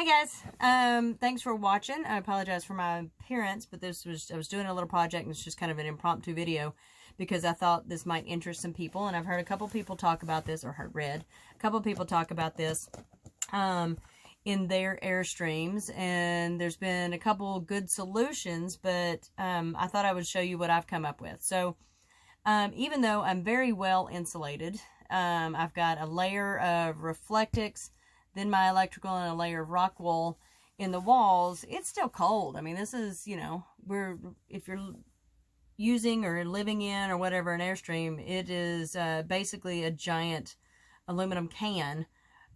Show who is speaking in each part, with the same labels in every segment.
Speaker 1: Hi guys, thanks for watching. I apologize for my appearance, but I was doing a little project and it's just kind of an impromptu video because I thought this might interest some people, and I've heard a couple people talk about this, or read a couple people talk about this in their airstreams, and there's been a couple good solutions, but I thought I would show you what I've come up with. So even though I'm very well insulated, I've got a layer of reflectix, then my electrical, and a layer of rock wool in the walls. It's still cold. I mean, this is, you know, if you're using or living in or whatever an airstream, it is basically a giant aluminum can.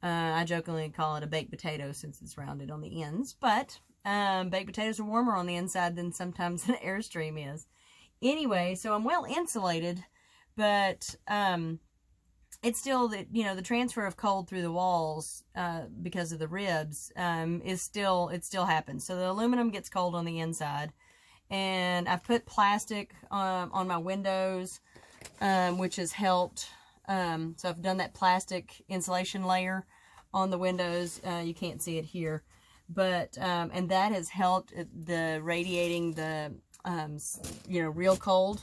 Speaker 1: I jokingly call it a baked potato since it's rounded on the ends, but baked potatoes are warmer on the inside than sometimes an airstream is. Anyway, so I'm well insulated, but it's still that, you know, the transfer of cold through the walls because of the ribs it still happens. So the aluminum gets cold on the inside, and I've put plastic on my windows, which has helped. So I've done that plastic insulation layer on the windows. You can't see it here, but and that has helped the radiating the you know, real cold.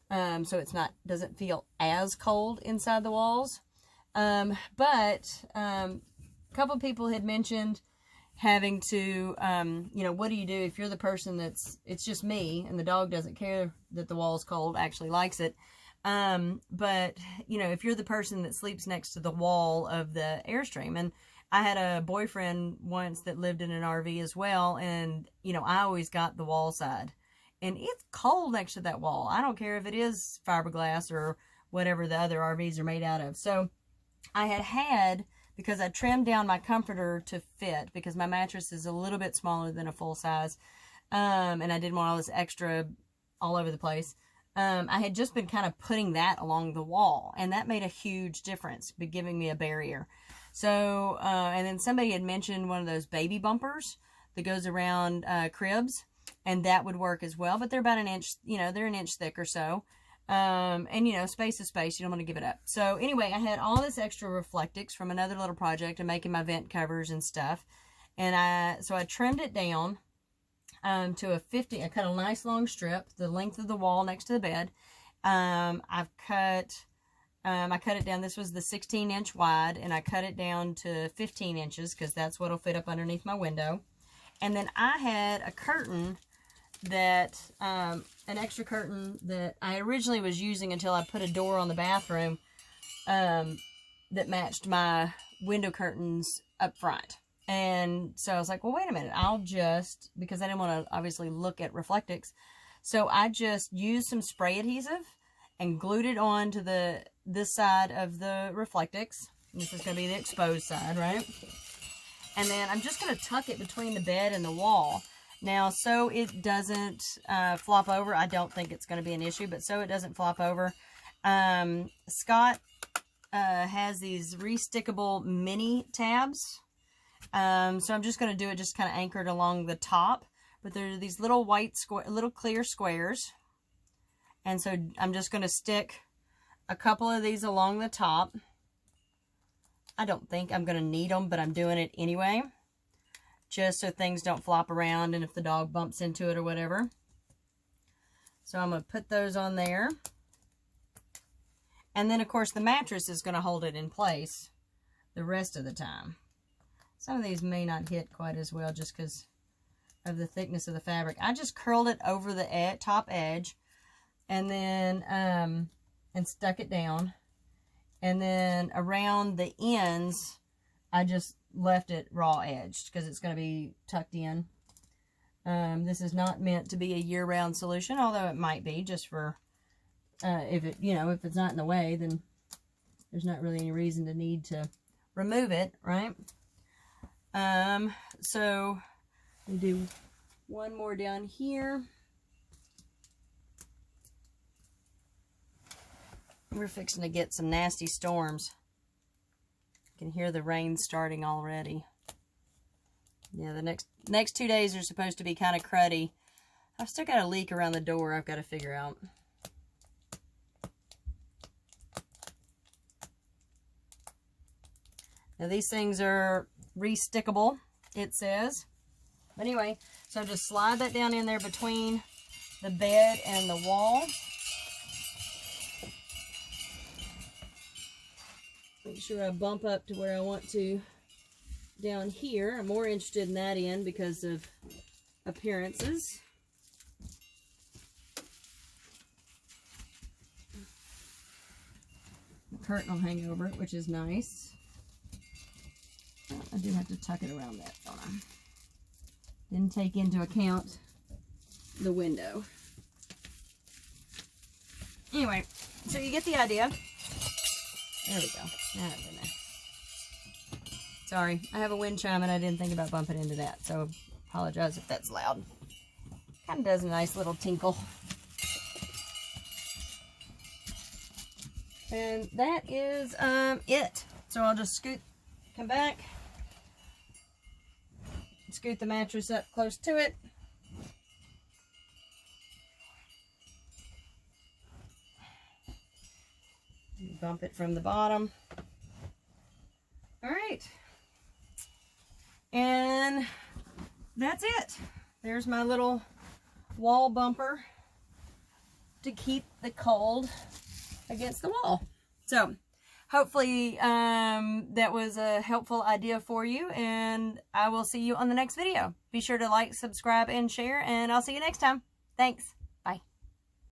Speaker 1: So it's doesn't feel as cold inside the walls. But a couple people had mentioned having to, you know, what do you do if you're the person it's just me and the dog doesn't care that the wall's cold, actually likes it. But, you know, if you're the person that sleeps next to the wall of the airstream, and I had a boyfriend once that lived in an RV as well, and, you know, I always got the wall side. And it's cold next to that wall. I don't care if it is fiberglass or whatever the other RVs are made out of. So I had, because I trimmed down my comforter to fit, because my mattress is a little bit smaller than a full size, and I didn't want all this extra all over the place. I had just been kind of putting that along the wall, and that made a huge difference, by giving me a barrier. So, and then somebody had mentioned one of those baby bumpers that goes around cribs. And that would work as well, but they're about an inch, you know, they're an inch thick or so. And, you know, space is space. You don't want to give it up. So anyway, I had all this extra reflectix from another little project and making my vent covers and stuff. And so I trimmed it down to a 50. I cut a nice long strip, the length of the wall next to the bed. I cut it down. This was the 16-inch wide, and I cut it down to 15 inches because that's what'll fit up underneath my window. And then I had a curtain that, an extra curtain that I originally was using until I put a door on the bathroom that matched my window curtains up front. And so I was like, well, wait a minute, because I didn't want to obviously look at reflectix. So I just used some spray adhesive and glued it on to this side of the reflectix. This is going to be the exposed side, right? And then I'm just going to tuck it between the bed and the wall. Now, so it doesn't flop over. I don't think it's going to be an issue, but so it doesn't flop over. Scott has these restickable mini tabs. So I'm just going to do it just kind of anchored along the top. But there are these little little clear squares. And so I'm just going to stick a couple of these along the top. I don't think I'm going to need them, but I'm doing it anyway, just so things don't flop around and if the dog bumps into it or whatever. So I'm going to put those on there. And then, of course, the mattress is going to hold it in place the rest of the time. Some of these may not hit quite as well just because of the thickness of the fabric. I just curled it over the top edge and then and stuck it down. And then around the ends, I just left it raw edged because it's going to be tucked in. This is not meant to be a year-round solution, although it might be, just for if it's not in the way, then there's not really any reason to need to remove it, right? So we do one more down here. We're fixing to get some nasty storms. You can hear the rain starting already. Yeah, the next 2 days are supposed to be kind of cruddy. I've still got a leak around the door I've got to figure out. Now these things are re-stickable it says. But anyway, so just slide that down in there between the bed and the wall. Make sure I bump up to where I want to down here. I'm more interested in that end because of appearances. The curtain will hang over it, which is nice. I do have to tuck it around that, don't I? Didn't take into account the window. Anyway, so you get the idea. There we go. That's in there. Sorry, I have a wind chime and I didn't think about bumping into that, so apologize if that's loud. Kind of does a nice little tinkle. And that is it. So I'll just come back, scoot the mattress up close to it. Bump it from the bottom. All right. And that's it. There's my little wall bumper to keep the cold against the wall. So hopefully that was a helpful idea for you, and I will see you on the next video. Be sure to like, subscribe, and share, and I'll see you next time. Thanks.